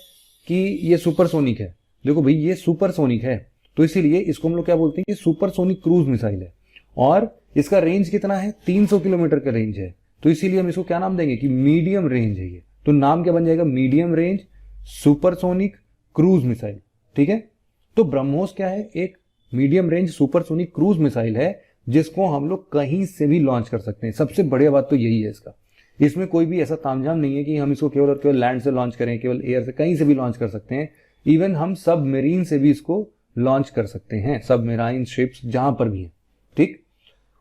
कि ये सुपरसोनिक है। देखो भाई, ये सुपरसोनिक है, तो इसीलिए इसको हम लोग क्या बोलते हैं कि सुपरसोनिक क्रूज मिसाइल है। और इसका रेंज कितना है? 300 किलोमीटर का रेंज है, तो इसीलिए हम इसको क्या नाम देंगे कि मीडियम रेंज है ये। तो नाम क्या बन जाएगा? Medium range supersonic cruise missile, ठीक है। तो ब्रह्मोस क्या है? एक medium range supersonic cruise missile है, जिसको हम लोग कहीं से भी लॉन्च कर सकते हैं। सबसे बढ़िया बात तो यही है इसका। इसमें कोई भी ऐसा तामझाम नहीं है कि हम इसको केवल और केवल लैंड से लॉन्च करें, केवल एयर से, कहीं से भी लॉन्च कर सकते हैं। इवन हम सबमरीन से भी इसको लॉन्च कर सकते हैं, सबमरीन शिप्स जहां पर भी है, ठीक।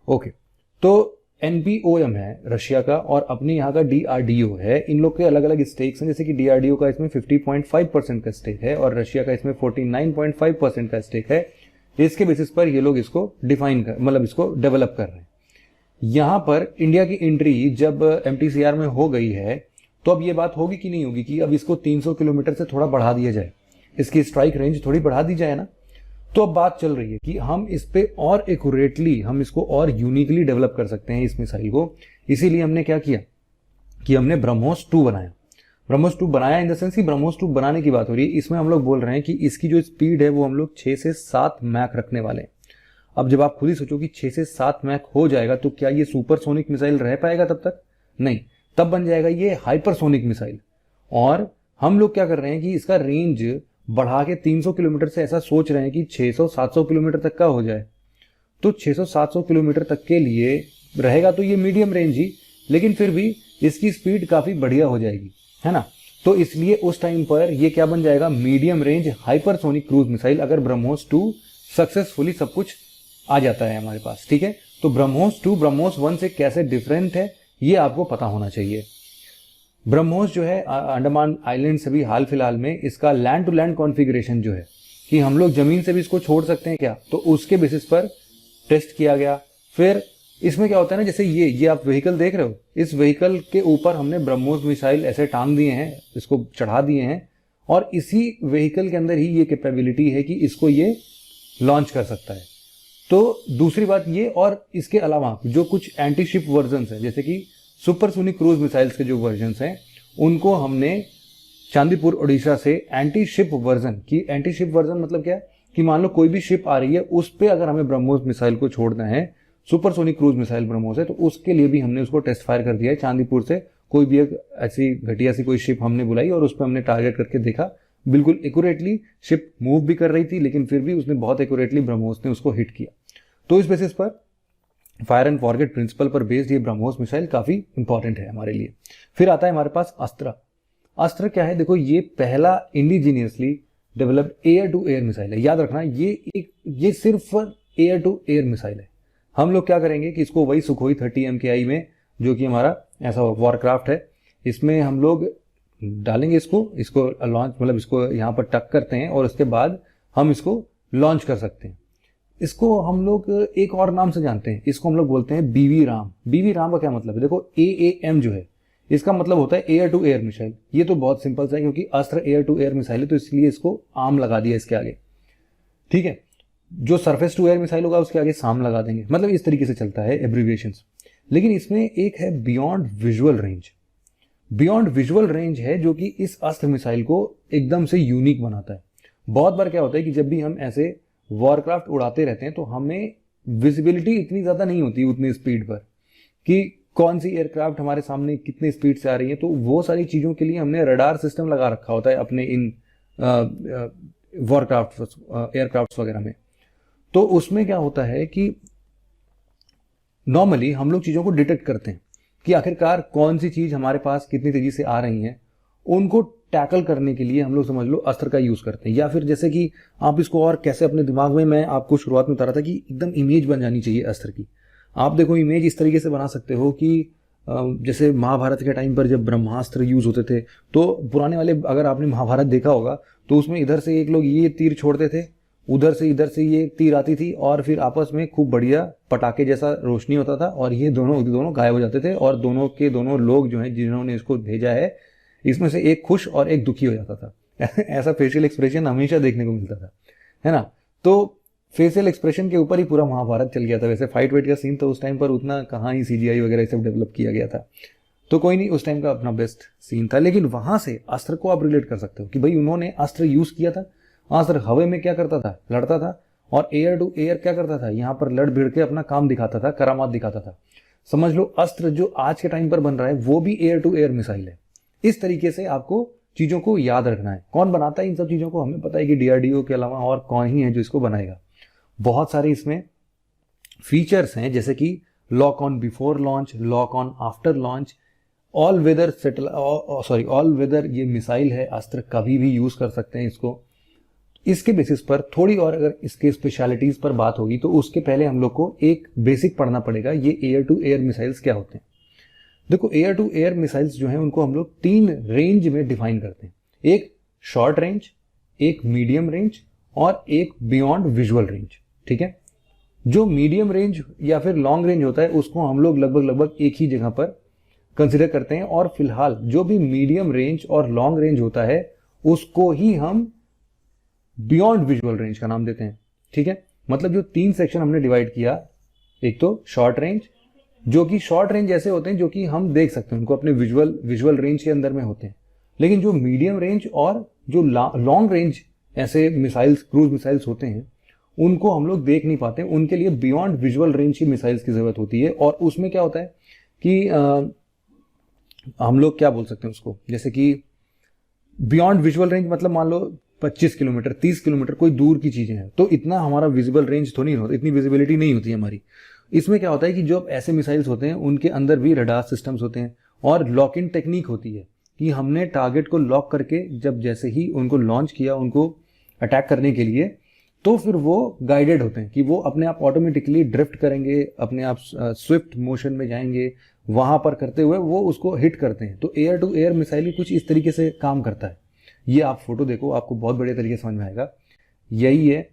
ओके, तो NPOM है रशिया का और अपने यहाँ का DRDO है। इन लोग के अलग अलग स्टेक्स हैं, जैसे कि DRDO का इसमें 50.5% का स्टेक है और रशिया का इसमें 49.5% का स्टेक है। इसके बेसिस पर ये लोग इसको इसको डेवलप कर रहे हैं। यहां पर इंडिया की एंट्री जब MTCR में हो गई है, तो अब ये बात होगी कि नहीं होगी कि अब इसको 300 किलोमीटर से थोड़ा बढ़ा दिया जाए, इसकी स्ट्राइक रेंज थोड़ी बढ़ा दी जाए ना। तो अब बात चल रही है कि हम इस पे और एक्यूरेटली, हम इसको और यूनिकली डेवलप कर सकते हैं इस मिसाइल को। इसीलिए हमने क्या किया कि हमने ब्रह्मोस 2 बनाया। ब्रह्मोस 2 बनाया इन द सेंस कि ब्रह्मोस 2 बनाने की बात हो रही है, इसमें हम लोग बोल रहे हैं कि इसकी जो स्पीड है वो हम लोग 6 से 7 मैक रखने वाले हैं। अब जब आप खुद ही सोचो कि 6 से 7 मैक हो जाएगा तो क्या ये सुपरसोनिक मिसाइल रह पाएगा तब तक? नहीं, तब बन जाएगा ये हाइपरसोनिक मिसाइल। और हम लोग क्या कर रहे हैं कि इसका रेंज बढ़ा के 300 किलोमीटर से ऐसा सोच रहे हैं कि 600-700 किलोमीटर तक का हो जाए। तो 600-700 किलोमीटर तक के लिए रहेगा तो ये मीडियम रेंज ही, लेकिन फिर भी इसकी स्पीड काफी बढ़िया हो जाएगी, है ना। तो इसलिए उस टाइम पर ये क्या बन जाएगा, medium range hypersonic cruise missile, अगर ब्रह्मोस 2 सक्सेसफुली सब कुछ आ जाता है हमारे पास, ठीक है। तो ब्रह्मोस 2 ब्रह्मोस 1 से कैसे डिफरेंट है ये आपको पता होना चाहिए। ब्रह्मोस जो है अंडमान आइलैंड से भी हाल फिलहाल में इसका लैंड टू लैंड कॉन्फ़िगरेशन जो है कि हम लोग जमीन से भी इसको छोड़ सकते हैं क्या, तो उसके बेसिस पर टेस्ट किया गया। फिर इसमें क्या होता है ना, जैसे ये आप व्हीकल देख रहे हो, इस व्हीकल के ऊपर हमने ब्रह्मोस मिसाइल ऐसे टांग दिए हैं, इसको चढ़ा दिए हैं, और इसी व्हीकल के अंदर ही ये कैपेबिलिटी है कि इसको ये लॉन्च कर सकता है। तो दूसरी बात ये, और इसके अलावा जो कुछ एंटी शिप वर्जन है, जैसे कि सुपरसोनिक क्रूज मिसाइल्स के जो वर्जन हैं, उनको हमने चांदीपुर ओडिशा से एंटी शिप वर्जन की, एंटी शिप वर्जन मतलब क्या है कि मान लो कोई भी शिप आ रही है उस पर अगर हमें ब्रह्मोस मिसाइल को छोड़ना है, सुपरसोनिक क्रूज मिसाइल ब्रह्मोस है, तो उसके लिए भी हमने उसको टेस्ट फायर कर दिया है। चांदीपुर से कोई भी एक ऐसी घटिया सी कोई शिप हमने बुलाई और उस पर हमने टारगेट करके देखा, बिल्कुल एक्यूरेटली शिप मूव भी कर रही थी, लेकिन फिर भी उसने बहुत एक्यूरेटली ब्रह्मोस ने उसको हिट किया। तो इस बेसिस पर फायर एंड फॉरगेट प्रिंसिपल पर बेस्ड ये ब्रह्मोस मिसाइल काफी इंपॉर्टेंट है हमारे लिए। फिर आता है हमारे पास अस्त्र। अस्त्र क्या है, देखो ये पहला indigenously developed air to air missile है। याद रखना ये सिर्फ एयर टू एयर मिसाइल है। हम लोग क्या करेंगे कि इसको वही सुखोई 30 MKI में, जो कि हमारा ऐसा वॉरक्राफ्ट है, इसमें हम लोग डालेंगे इसको लॉन्च, मतलब इसको यहाँ पर टक करते हैं और उसके बाद हम इसको लॉन्च कर सकते हैं। इसको हम लोग एक और नाम से जानते हैं, इसको हम लोग बोलते हैं बीवी राम। बीवी राम का क्या मतलब है, देखो AAM जो है इसका मतलब होता है एयर टू एयर मिसाइल। ये तो बहुत सिंपल सा है क्योंकि अस्त्र एयर टू एयर मिसाइल है, तो इसलिए इसको आम लगा दिया इसके आगे, ठीक है। जो सरफेस टू एयर मिसाइल होगा उसके आगे साम लगा देंगे, मतलब इस तरीके से चलता है एब्रिविएशंस। लेकिन इसमें एक है beyond visual range. Beyond visual range है जो कि इस अस्त्र मिसाइल को एकदम से यूनिक बनाता है। बहुत बार क्या होता है कि जब भी हम ऐसे वॉरक्राफ्ट उड़ाते रहते हैं तो हमें विजिबिलिटी इतनी ज्यादा नहीं होती उतनी स्पीड पर कि कौन सी एयरक्राफ्ट हमारे सामने कितनी स्पीड से आ रही है। तो वो सारी चीजों के लिए हमने रडार सिस्टम लगा रखा होता है अपने इन वॉरक्राफ्ट एयरक्राफ्ट वगैरह में। तो उसमें क्या होता है कि नॉर्मली हम लोग चीजों को डिटेक्ट करते हैं कि आखिरकार कौन सी चीज हमारे पास कितनी तेजी से आ रही है, उनको टैकल करने के लिए हम लोग समझ लो अस्त्र का यूज करते हैं। या फिर जैसे कि आप इसको और कैसे अपने दिमाग में, मैं आपको शुरुआत में बता रहा था कि एकदम इमेज बन जानी चाहिए अस्त्र की। आप देखो इमेज इस तरीके से बना सकते हो कि जैसे महाभारत के टाइम पर जब ब्रह्मास्त्र यूज होते थे, तो पुराने वाले, अगर आपने महाभारत देखा होगा तो उसमें इधर से एक लोग ये तीर छोड़ते थे, उधर से इधर से ये तीर आती थी, और फिर आपस में खूब बढ़िया पटाखे जैसा रोशनी होता था, और ये दोनों गायब हो जाते थे, और दोनों के दोनों लोग जो हैं जिन्होंने इसको भेजा है, इसमें से एक खुश और एक दुखी हो जाता था। ऐसा फेशियल एक्सप्रेशन हमेशा देखने को मिलता था, है ना। तो फेशियल एक्सप्रेशन के ऊपर ही पूरा महाभारत चल गया था। वैसे फाइट वेट का सीन तो उस टाइम पर उतना कहाँ ही CGI वगैरह सब डेवलप किया गया था, तो कोई नहीं, उस टाइम का अपना बेस्ट सीन था। लेकिन वहां से अस्त्र को आप रिलेट कर सकते हो कि भाई उन्होंने अस्त्र यूज किया था। अस्त्र हवा में क्या करता था, लड़ता था, और एयर टू एयर क्या करता था, यहाँ पर लड़ भिड़ के अपना काम दिखाता था, करामात दिखाता था। समझ लो अस्त्र जो आज के टाइम पर बन रहा है वो भी एयर टू एयर मिसाइल है। इस तरीके से आपको चीजों को याद रखना है। कौन बनाता है इन सब चीजों को, हमें पता है कि DRDO के अलावा और कौन ही है जो इसको बनाएगा। बहुत सारे इसमें फीचर्स हैं, जैसे कि lock on before launch, lock on after launch, all weather ये मिसाइल है, अस्त्र कभी भी यूज कर सकते हैं इसको। इसके बेसिस पर थोड़ी और अगर इसके स्पेशलिटीज पर बात होगी तो उसके पहले हम लोग को एक बेसिक पढ़ना पड़ेगा, ये एयर टू एयर मिसाइल्स क्या होते हैं। देखो एयर टू एयर मिसाइल्स जो हैं उनको हम लोग 3 रेंज में डिफाइन करते हैं, एक शॉर्ट रेंज, एक मीडियम रेंज और एक बियॉन्ड विजुअल रेंज, ठीक है। जो मीडियम रेंज या फिर लॉन्ग रेंज होता है उसको हम लोग लगभग एक ही जगह पर कंसिडर करते हैं, और फिलहाल जो भी मीडियम रेंज और लॉन्ग रेंज होता है उसको ही हम बियॉन्ड विजुअल रेंज का नाम देते हैं। ठीक है, मतलब जो 3 सेक्शन हमने डिवाइड किया, एक तो शॉर्ट रेंज, जो कि शॉर्ट रेंज ऐसे होते हैं जो कि हम देख सकते हैं, उनको अपने विजुअल रेंज के अंदर में होते हैं। लेकिन जो मीडियम रेंज और जो लॉन्ग रेंज ऐसे मिसाइल्स, क्रूज मिसाइल्स होते हैं, उनको हम लोग देख नहीं पाते, उनके लिए बियॉन्ड विजुअल रेंज की मिसाइल्स की जरूरत होती है। और उसमें क्या होता है कि हम लोग क्या बोल सकते हैं उसको, जैसे कि बियॉन्ड विजुअल रेंज मतलब मान लो 25 किलोमीटर 30 किलोमीटर कोई दूर की चीजें हैं, तो इतना हमारा विजिबल रेंज तो नहीं होता, इतनी विजिबिलिटी नहीं होती हमारी। इसमें क्या होता है कि जो ऐसे मिसाइल्स होते हैं उनके अंदर भी रडार सिस्टम्स होते हैं, और लॉक इन टेक्निक होती है कि हमने टारगेट को लॉक करके जब जैसे ही उनको लॉन्च किया, उनको अटैक करने के लिए, तो फिर वो गाइडेड होते हैं कि वो अपने आप ऑटोमेटिकली ड्रिफ्ट करेंगे, अपने आप स्विफ्ट मोशन में जाएंगे, वहां पर करते हुए वो उसको हिट करते हैं। तो एयर टू एयर मिसाइल भी कुछ इस तरीके से काम करता है। ये आप फोटो देखो, आपको बहुत बढ़िया तरीके से समझ में आएगा। यही है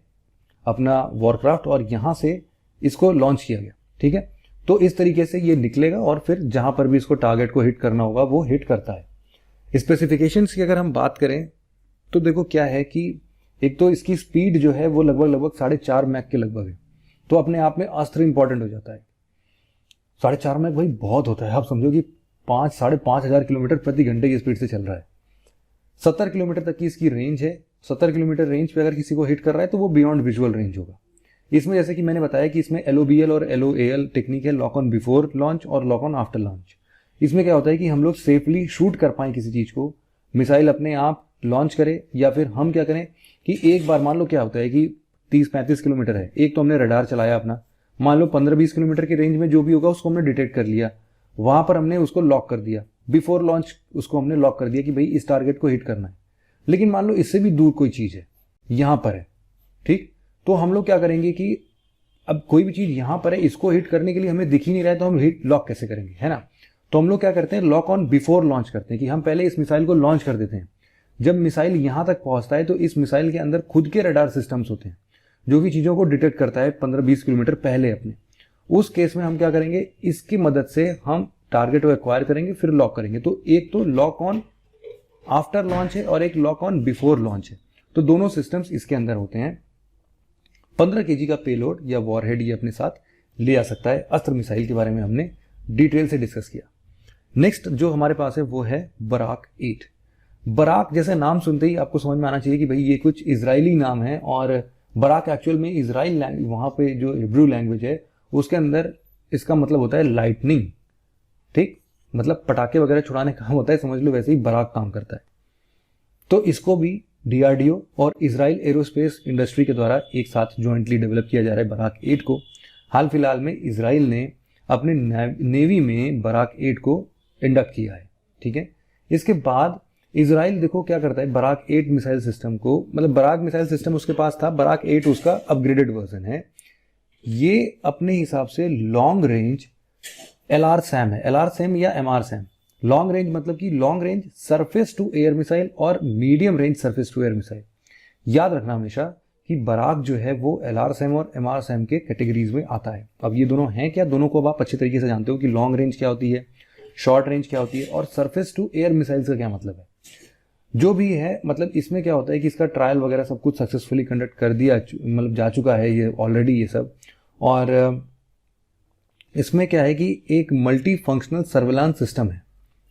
अपना वॉरक्राफ्ट, और यहां से इसको लॉन्च किया गया। ठीक है, तो इस तरीके से ये निकलेगा और फिर जहां पर भी इसको टारगेट को हिट करना होगा वो हिट करता है। स्पेसिफिकेशंस की अगर हम बात करें तो देखो क्या है कि एक तो इसकी स्पीड जो है वो लगभग 4.5 मैक के लगभग है, तो अपने आप में अस्त्र इंपॉर्टेंट हो जाता है। 4.5 मैक भाई बहुत होता है, आप समझो कि 5-5.5 हजार किलोमीटर प्रति घंटे की स्पीड से चल रहा है। 70 किलोमीटर तक की इसकी रेंज है। 70 किलोमीटर रेंज पे अगर किसी को हिट कर रहा है तो वो बियॉन्ड विजुअल रेंज होगा। इसमें जैसे कि मैंने बताया कि इसमें LOBL और LOAL टेक्निक है, लॉक ऑन बिफोर लॉन्च और लॉक ऑन आफ्टर लॉन्च। इसमें क्या होता है कि हम लोग सेफली शूट कर पाए किसी चीज को, मिसाइल अपने आप लॉन्च करे, या फिर हम क्या करें कि एक बार मान लो क्या होता है कि 30-35 किलोमीटर है, एक तो हमने रडार चलाया अपना, मान लो 15-20 किलोमीटर की रेंज में जो भी होगा उसको हमने डिटेक्ट कर लिया, वहां पर हमने उसको लॉक कर दिया, बिफोर लॉन्च उसको हमने लॉक कर दिया कि भाई इस टारगेट को हिट करना है। लेकिन मान लो इससे भी दूर कोई चीज है, यहां पर है, ठीक, तो हम लोग क्या करेंगे कि अब कोई भी चीज यहां पर है, इसको हिट करने के लिए हमें दिख ही नहीं रहा है, तो हम हिट लॉक कैसे करेंगे, है ना। तो हम लोग क्या करते हैं, लॉक ऑन बिफोर लॉन्च करते हैं कि हम पहले इस मिसाइल को लॉन्च कर देते हैं। जब मिसाइल यहां तक पहुंचता है तो इस मिसाइल के अंदर खुद के रडार सिस्टम्स होते हैं जो कि चीजों को डिटेक्ट करता है 15-20 किलोमीटर पहले अपने। उस केस में हम क्या करेंगे, इसकी मदद से हम टारगेट को एक्वायर करेंगे, फिर लॉक करेंगे। तो एक तो लॉक ऑन आफ्टर लॉन्च है और एक लॉक ऑन बिफोर लॉन्च है, तो दोनों सिस्टम्स इसके अंदर होते हैं। 15 kg का पेलोड या वॉरहेड ये अपने साथ ले आ सकता है। अस्त्र मिसाइल के बारे में हमने डिटेल से डिस्कस किया। नेक्स्ट जो हमारे पास है वो है बराक 8। बराक जैसे नाम सुनते ही आपको समझ में आना चाहिए कि भाई ये कुछ इजरायली नाम है, और बराक एक्चुअल में इजराइल वहां पे जो हिब्रू लैंग्वेज है उसके अंदर इसका मतलब होता है लाइटनिंग। ठीक, मतलब पटाखे वगैरह छुड़ाने का काम होता है, समझ लो वैसे ही बराक काम करता है। तो इसको भी DRDO और इजराइल एरोस्पेस इंडस्ट्री के द्वारा एक साथ ज्वाइंटली डेवलप किया जा रहा है बराक 8 को। हाल फिलहाल में इजराइल ने अपने नेवी में बराक 8 को इंडक्ट किया है। ठीक है, इसके बाद इजराइल देखो क्या करता है, बराक 8 मिसाइल सिस्टम को, मतलब बराक मिसाइल सिस्टम उसके पास था, बराक 8 उसका अपग्रेडेड वर्जन है। ये अपने हिसाब से लॉन्ग रेंज LRSAM है, LRSAM या MRSAM। लॉन्ग रेंज मतलब कि long range surface to air missile और medium range surface to air missile. याद रखना हमेशा कि बराक जो है वो LRSAM और MRSAM के कैटेगरीज में आता है। अब ये दोनों हैं क्या, दोनों को अब आप अच्छे तरीके से जानते हो कि लॉन्ग रेंज क्या होती है, शॉर्ट रेंज क्या होती है, और सरफेस टू एयर मिसाइल्स का क्या मतलब है। जो भी है, मतलब इसमें क्या होता है कि इसका ट्रायल वगैरह सब कुछ सक्सेसफुली कंडक्ट कर दिया, मतलब जा चुका है ये ऑलरेडी ये सब। और इसमें क्या है कि एक मल्टी फंक्शनल सर्विलांस सिस्टम है,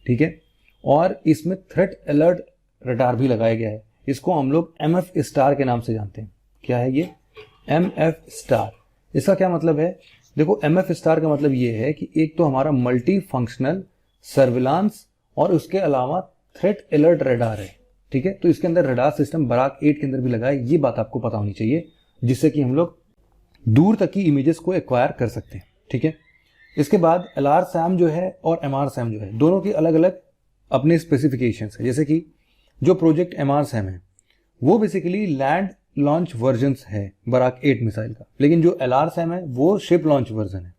ठीक है, और इसमें थ्रेट अलर्ट रडार भी लगाया गया है। इसको हम लोग MF स्टार के नाम से जानते हैं। क्या है ये MF स्टार? इसका क्या मतलब है, देखो MF स्टार का मतलब ये है कि एक तो हमारा मल्टी फंक्शनल सर्विलांस और उसके अलावा थ्रेट अलर्ट रडार है। ठीक है, तो इसके अंदर रडार सिस्टम बराक 8 के अंदर भी लगा है, ये बात आपको पता होनी चाहिए, जिससे कि हम लोग दूर तक की इमेजेस को एक्वायर कर सकते हैं। ठीक है, इसके बाद LRSAM जो है और MRSAM जो है, दोनों की अलग अलग अपने स्पेसिफिकेशंस है। जैसे कि जो प्रोजेक्ट MRSAM है वो बेसिकली लैंड लॉन्च वर्जन है बराक 8 मिसाइल का, लेकिन जो LRSAM है वो शिप लॉन्च वर्जन है।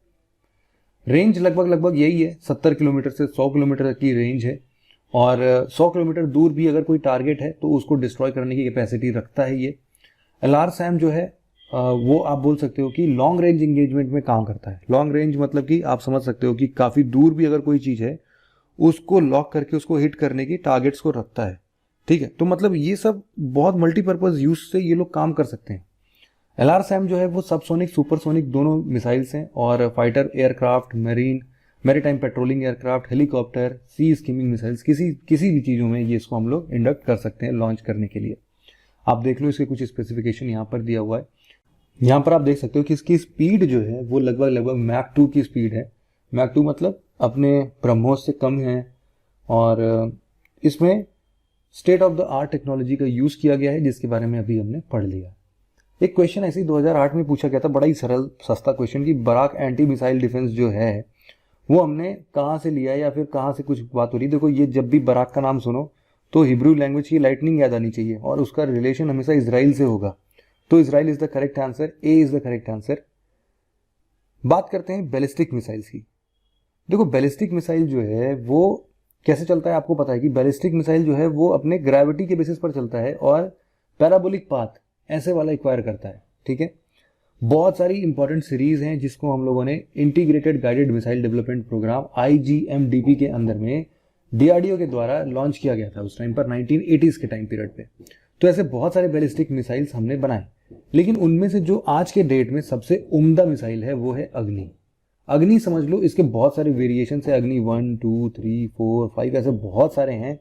रेंज लगभग यही है, 70 किलोमीटर से 100 किलोमीटर की रेंज है, और 100 किलोमीटर दूर भी अगर कोई टारगेट है तो उसको डिस्ट्रॉय करने की कैपेसिटी रखता है ये। LRSAM जो है वो आप बोल सकते हो कि लॉन्ग रेंज इंगेजमेंट में काम करता है। लॉन्ग रेंज मतलब कि आप समझ सकते हो कि काफ़ी दूर भी अगर कोई चीज़ है उसको लॉक करके उसको हिट करने की टारगेट्स को रखता है। ठीक है, तो मतलब ये सब बहुत मल्टीपर्पज यूज से ये लोग काम कर सकते हैं। LRSAM जो है वो सबसोनिक सुपरसोनिक दोनों मिसाइल्स हैं, और fighter aircraft, maritime patrolling aircraft, helicopter, sea skimming missiles, किसी भी चीज़ों में ये इसको हम लोग इंडक्ट कर सकते हैं लॉन्च करने के लिए। आप देख लो इसके कुछ स्पेसिफिकेशन यहाँ पर दिया हुआ है। यहाँ पर आप देख सकते हो कि इसकी स्पीड जो है वो लगभग मैक 2 की स्पीड है। मैक 2 मतलब अपने ब्रह्मोस से कम है, और इसमें state of the art technology का यूज किया गया है, जिसके बारे में अभी हमने पढ़ लिया। एक क्वेश्चन ऐसे ही 2008 में पूछा गया था, बड़ा ही सरल सस्ता क्वेश्चन, कि बराक एंटी मिसाइल डिफेंस जो है वो हमने कहाँ से लिया है या फिर कहाँ से कुछ बात हो रही है। देखो, ये जब भी बराक का नाम सुनो तो हिब्रू लैंग्वेज की लाइटनिंग याद आनी चाहिए, और उसका रिलेशन हमेशा इसराइल से होगा। तो Israel is the correct answer, A is the correct answer. बात करते हैं बैलिस्टिक मिसाइल्स की। देखो, बैलिस्टिक मिसाइल जो है वो कैसे चलता है, आपको पता है कि बैलिस्टिक मिसाइल जो है वो अपने ग्रेविटी के बेसिस पर चलता है और पैराबोलिक पाथ ऐसे वाला एक्वायर करता है। ठीक है, बहुत सारी इंपॉर्टेंट सीरीज हैं जिसको हम लोगों ने integrated guided missile development programme IGMDP के अंदर में DRDO के द्वारा लॉन्च किया गया था उस टाइम पर, 1980s के टाइम पीरियड पे। तो ऐसे बहुत सारे बैलिस्टिक मिसाइल्स हमने बनाए, लेकिन उनमें से जो आज के डेट में सबसे उम्दा मिसाइल है वो है अग्नि। अग्नि समझ लो, इसके बहुत सारे वेरिएशन है, अग्नि 1, 2, 3, 4, 5, ऐसे बहुत सारे हैं।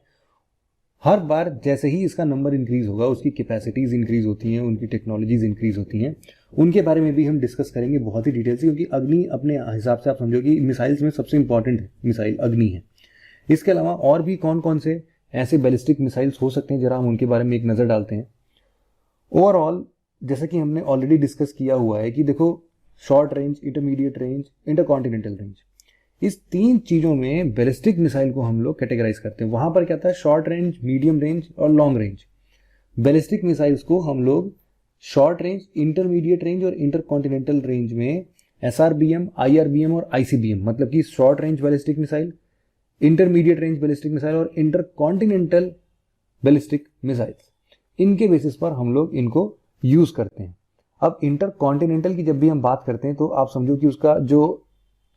हर बार जैसे ही इसका नंबर इंक्रीज होगा उसकी कैपेसिटीज इंक्रीज होती हैं, उनकी टेक्नोलॉजीज इंक्रीज होती हैं। उनके बारे में भी हम डिस्कस करेंगे बहुत ही डिटेल से, क्योंकि अग्नि अपने हिसाब से आप समझो कि मिसाइल्स में सबसे इंपॉर्टेंट मिसाइल अग्नि है। इसके अलावा और भी कौन कौन से ऐसे बैलिस्टिक मिसाइल्स हो सकते हैं, जरा हम उनके बारे में एक नज़र डालते हैं। ओवरऑल जैसा कि हमने ऑलरेडी डिस्कस किया हुआ है कि देखो, short range, intermediate range, intercontinental range, इस 3 चीज़ों में बैलिस्टिक मिसाइल को हम लोग कैटेगराइज करते हैं। वहां पर क्या था, शॉर्ट रेंज, मीडियम रेंज और लॉन्ग रेंज। बैलिस्टिक मिसाइल्स को हम लोग शॉर्ट रेंज, इंटरमीडिएट रेंज और इंटरकॉन्टिनेंटल रेंज में SRBM, IRBM और ICBM, मतलब कि short range ballistic missile, intermediate range ballistic missile और इंटरकॉन्टिनेंटल बैलिस्टिक मिसाइल्स, इनके बेसिस पर हम लोग इनको यूज करते हैं। अब इंटरकॉन्टिनेंटल की जब भी हम बात करते हैं तो आप समझो कि उसका जो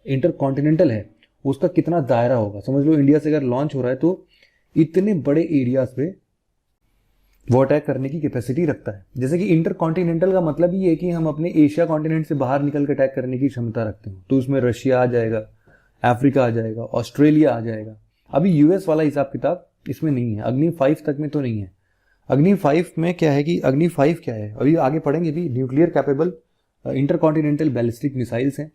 इंटरकॉन्टिनेंटल है उसका कितना दायरा होगा। समझ लो, इंडिया से अगर लॉन्च हो रहा है तो इतने बड़े एरियाज पे वो अटैक करने की कैपेसिटी रखता है। जैसे कि इंटरकॉन्टिनेंटल का मतलब ये है कि हम अपने एशिया कॉन्टिनेंट से बाहर निकल कर अटैक करने की क्षमता रखते हैं। तो उसमें रशिया आ जाएगा, अफ्रीका आ जाएगा, ऑस्ट्रेलिया आ जाएगा। अभी US वाला हिसाब किताब इसमें नहीं है, अग्नि 5 तक में तो नहीं है। अग्नि 5 में क्या है कि अग्नि 5 क्या है अभी आगे पढ़ेंगे भी। Nuclear capable intercontinental ballistic missiles हैं।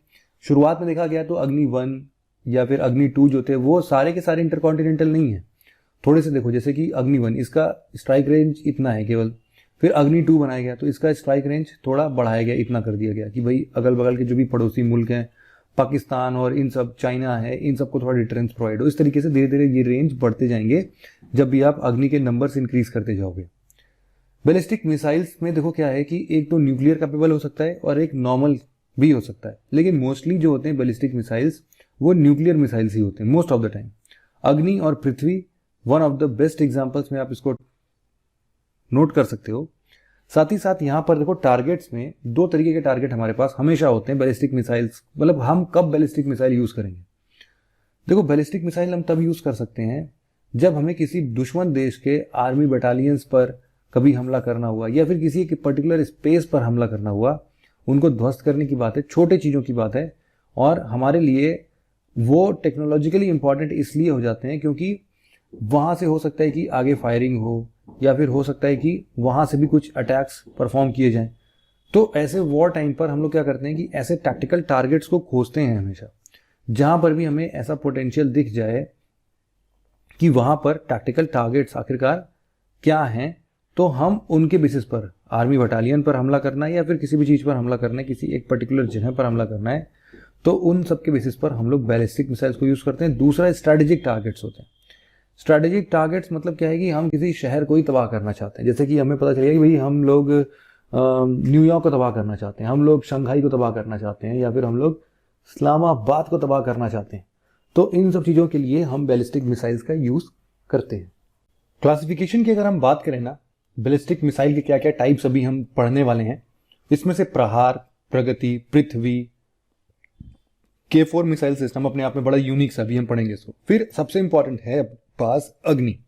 शुरुआत में देखा गया तो अग्नि 1 या फिर अग्नि 2 जो थे वो सारे के सारे इंटरकॉन्टिनेंटल नहीं है। थोड़े से देखो, जैसे कि अग्नि 1 इसका स्ट्राइक रेंज इतना है केवल, फिर अग्नि 2 बनाया गया तो इसका स्ट्राइक रेंज थोड़ा बढ़ाया गया, इतना कर दिया गया कि भाई अगल बगल के जो भी पड़ोसी मुल्क हैं, पाकिस्तान और इन सब, चाइना है, इन सबको थोड़ा डिटरेंस प्रोवाइड हो। इस तरीके से धीरे धीरे ये रेंज बढ़ते जाएंगे जब भी आप अग्नि के नंबर्स इंक्रीज करते जाओगे। बैलिस्टिक मिसाइल्स में देखो क्या है कि एक तो न्यूक्लियर कैपेबल हो सकता है और एक नॉर्मल भी हो सकता है, लेकिन मोस्टली जो होते हैं बैलिस्टिक मिसाइल्स वो न्यूक्लियर मिसाइल्स ही होते हैं most of the time. Agni और Prithvi one of the best examples में आप इसको नोट कर सकते हो। साथ ही साथ यहाँ पर देखो, टारगेट्स में 2 तरीके के टारगेट हमारे पास हमेशा होते हैं बैलिस्टिक मिसाइल्स। मतलब हम कब बैलिस्टिक मिसाइल यूज करेंगे, देखो बैलिस्टिक मिसाइल हम तब यूज कर सकते हैं जब हमें किसी दुश्मन देश के आर्मी बटालियंस पर कभी हमला करना हुआ या फिर किसी एक पर्टिकुलर स्पेस पर हमला करना हुआ, उनको ध्वस्त करने की बात है, छोटे चीज़ों की बात है। और हमारे लिए वो टेक्नोलॉजिकली इंपॉर्टेंट इसलिए हो जाते हैं क्योंकि वहाँ से हो सकता है कि आगे फायरिंग हो या फिर हो सकता है कि वहाँ से भी कुछ अटैक्स परफॉर्म किए जाएं। तो ऐसे वॉर टाइम पर हम लोग क्या करते हैं कि ऐसे टैक्टिकल टारगेट्स को खोजते हैं हमेशा, जहाँ पर भी हमें ऐसा पोटेंशियल दिख जाए कि वहाँ पर टैक्टिकल टारगेट्स आखिरकार क्या हैं, तो हम उनके बेसिस पर आर्मी बटालियन पर हमला करना है या फिर किसी भी चीज़ पर हमला करना है, किसी एक पर्टिकुलर जगह पर हमला करना है, तो उन सब के बेसिस पर हम लोग बैलिस्टिक मिसाइल्स को यूज़ करते हैं। दूसरा स्ट्रैटेजिक टारगेट्स होते हैं। स्ट्रैटेजिक टारगेट्स मतलब क्या है कि हम किसी शहर को ही तबाह करना चाहते हैं। जैसे कि हमें पता चलेगा कि भाई हम लोग न्यूयॉर्क को तबाह करना चाहते हैं, हम लोग शंघाई को तबाह करना चाहते हैं, या फिर हम लोग इस्लामाबाद को तबाह करना चाहते हैं। तो इन सब चीज़ों के लिए हम बैलिस्टिक मिसाइल्स का यूज़ करते हैं। क्लासिफिकेशन की अगर हम बात करें ना, बैलिस्टिक मिसाइल के क्या क्या टाइप्स अभी हम पढ़ने वाले हैं। इसमें से प्रहार, प्रगति, पृथ्वी, K4 मिसाइल सिस्टम अपने आप में बड़ा यूनिक सा, अभी हम पढ़ेंगे इसको। फिर सबसे इंपॉर्टेंट है पास अग्नि।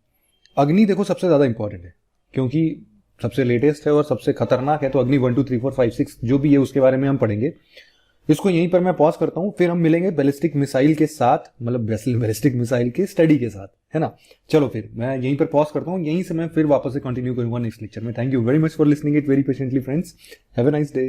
अग्नि देखो सबसे ज्यादा इंपॉर्टेंट है क्योंकि सबसे लेटेस्ट है और सबसे खतरनाक है, तो अग्नि 1 2 3 4 5 6 जो भी है उसके बारे में हम पढ़ेंगे। इसको यहीं पर मैं पॉज करता हूं, फिर हम मिलेंगे बैलिस्टिक मिसाइल के साथ, मतलब बैलिस्टिक मिसाइल के स्टडी के साथ, है ना। चलो फिर मैं यहीं पर पॉज करता हूं, यहीं से मैं फिर वापस से कंटिन्यू करूंगा नेक्स्ट लेक्चर में। Thank you very much for listening it very patiently friends. Have a nice day.